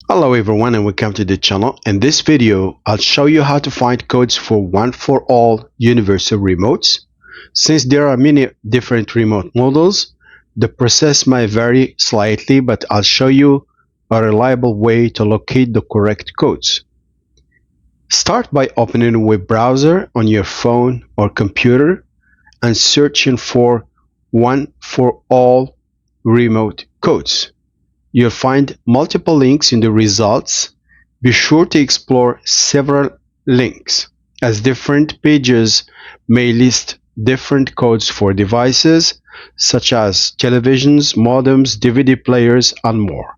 Hello everyone and welcome to the channel. In this video, I'll show you how to find codes for one for all universal remotes. Since there are many different remote models, the process may vary slightly, but I'll show you a reliable way to locate the correct codes. Start by opening a web browser on your phone or computer and searching for one for all remote codes. You'll find multiple links in the results. Be sure to explore several links, as different pages may list different codes for devices such as televisions, modems, DVD players, and more.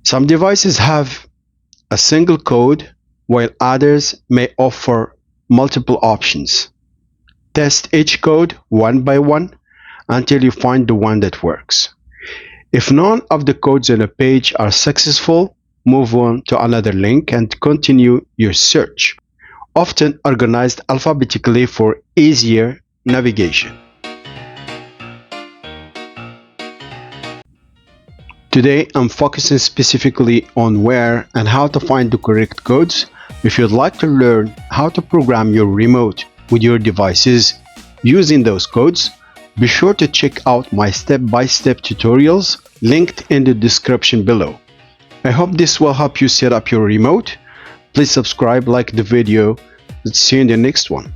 Some devices have a single code, while others may offer multiple options. Test each code one by one until you find the one that works. If none of the codes on a page are successful, move on to another link and continue your search, often organized alphabetically for easier navigation. Today, I'm focusing specifically on where and how to find the correct codes. If you'd like to learn how to program your remote with your devices using those codes, be sure to check out my step-by-step tutorials linked in the description below. I hope this will help you set up your remote. Please subscribe, like the video. Let's see you in the next one.